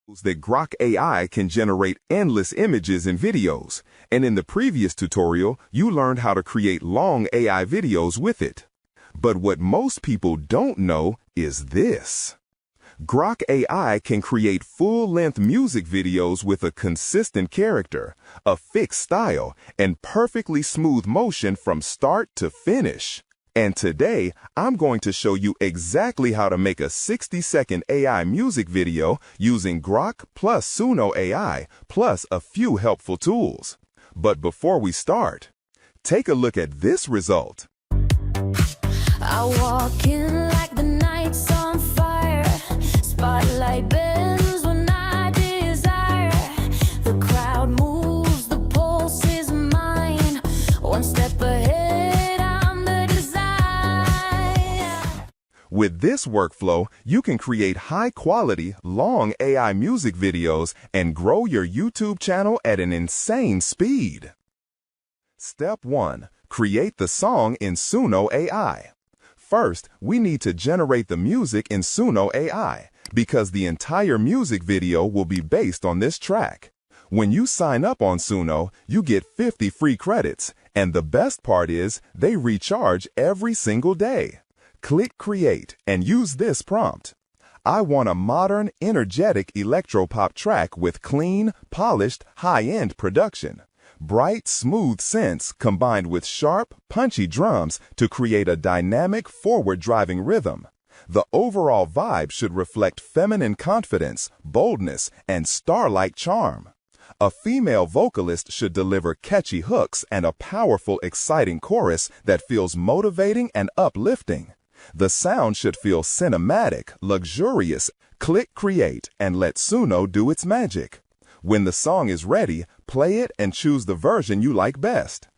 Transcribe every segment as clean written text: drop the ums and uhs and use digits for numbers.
That Grok AI can generate endless images and videos, and in the previous tutorial, you learned how to create long AI videos with it. But what most people don't know is this. Grok AI can create full-length music videos with a consistent character, a fixed style, and perfectly smooth motion from start to finish. And today, I'm going to show you exactly how to make a 60-second AI music video using Grok plus Suno AI plus a few helpful tools. But before we start, take a look at this result. I walk in like the night's on fire, spotlight bends when I desire. The crowd moves, the pulse is mine, one step ahead, I'm the desire. With this workflow, you can create high-quality, long AI music videos and grow your YouTube channel at an insane speed. Step 1. Create the song in Suno AI. First, we need to generate the music in Suno AI because the entire music video will be based on this track. When you sign up on Suno, you get 50 free credits, and the best part is they recharge every single day. Click Create and use this prompt. I want a modern, energetic electropop track with clean, polished, high-end production. Bright, smooth synths combined with sharp, punchy drums to create a dynamic, forward-driving rhythm. The overall vibe should reflect feminine confidence, boldness, and star-like charm. A female vocalist should deliver catchy hooks and a powerful, exciting chorus that feels motivating and uplifting. The sound should feel cinematic, luxurious. Click Create and let Suno do its magic. When the song is ready, play it and choose the version you like best.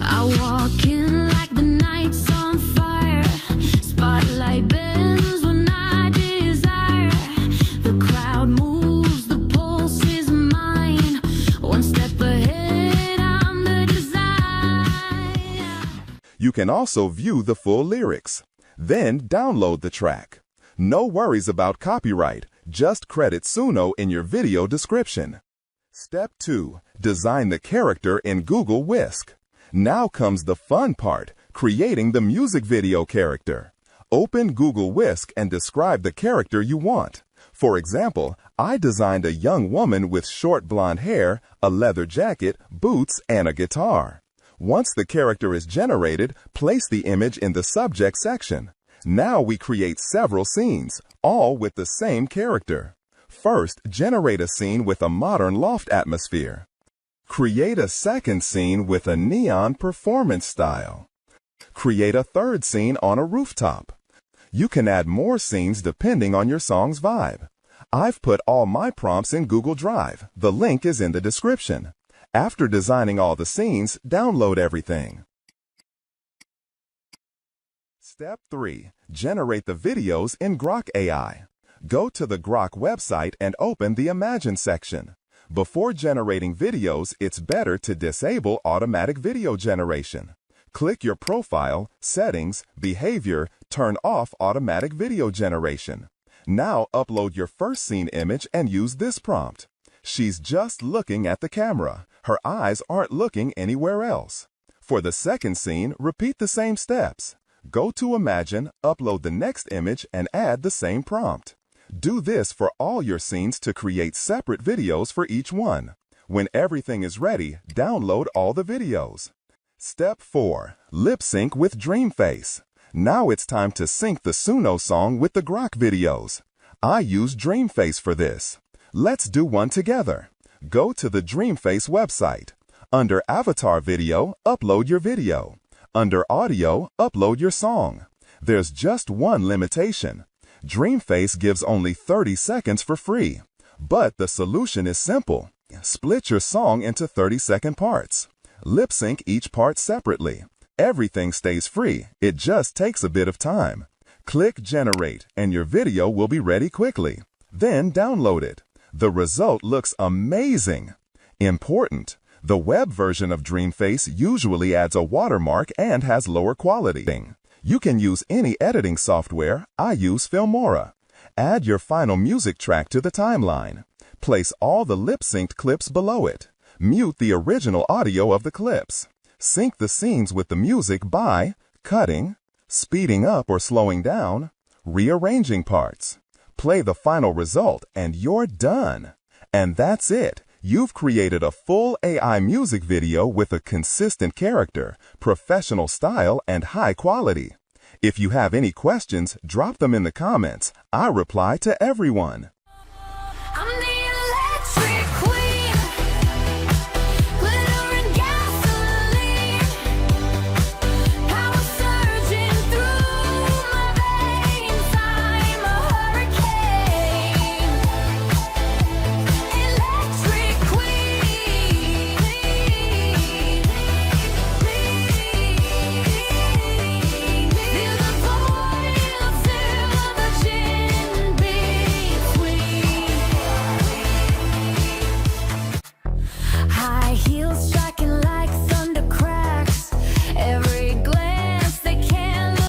I walk in like the night's on fire, spotlight bends when I desire. The crowd moves, the pulse is mine, one step ahead, I'm the desire. You can also view the full lyrics. Then download the track. No worries about copyright, just credit Suno in your video description. Step 2. Design the character in Google Whisk. Now comes the fun part, creating the music video character. Open Google Whisk and describe the character you want. For example, I designed a young woman with short blonde hair, a leather jacket, boots, and a guitar. Once the character is generated, place the image in the subject section. Now we create several scenes, all with the same character. First, generate a scene with a modern loft atmosphere. Create a second scene with a neon performance style. Create a third scene on a rooftop. You can add more scenes depending on your song's vibe. I've put all my prompts in Google Drive. The link is in the description. After designing all the scenes, download everything. Step 3. Generate the videos in Grok AI. Go to the Grok website and open the Imagine section. Before generating videos, it's better to disable automatic video generation. Click your profile, settings, behavior, turn off automatic video generation. Now upload your first scene image and use this prompt. She's just looking at the camera. Her eyes aren't looking anywhere else. For the second scene, repeat the same steps. Go to Imagine, upload the next image, and add the same prompt. Do this for all your scenes to create separate videos for each one. When everything is ready, download all the videos. Step 4. Lip sync with Dreamface. Now it's time to sync the Suno song with the Grok videos. I use Dreamface for this. Let's do one together. Go to the Dreamface website. Under Avatar Video, upload your video. Under Audio, upload your song. There's just one limitation. Dreamface gives only 30 seconds for free. But the solution is simple. Split your song into 30-second parts. Lip sync each part separately. Everything stays free. It just takes a bit of time. Click Generate and your video will be ready quickly. Then download it. The result looks amazing. Important. The web version of Dreamface usually adds a watermark and has lower quality. You can use any editing software. I use Filmora. Add your final music track to the timeline. Place all the lip-synced clips below it. Mute the original audio of the clips. Sync the scenes with the music by cutting, speeding up or slowing down, rearranging parts. Play the final result and you're done. And that's it. You've created a full AI music video with a consistent character, professional style, and high quality. If you have any questions, drop them in the comments. I reply to everyone.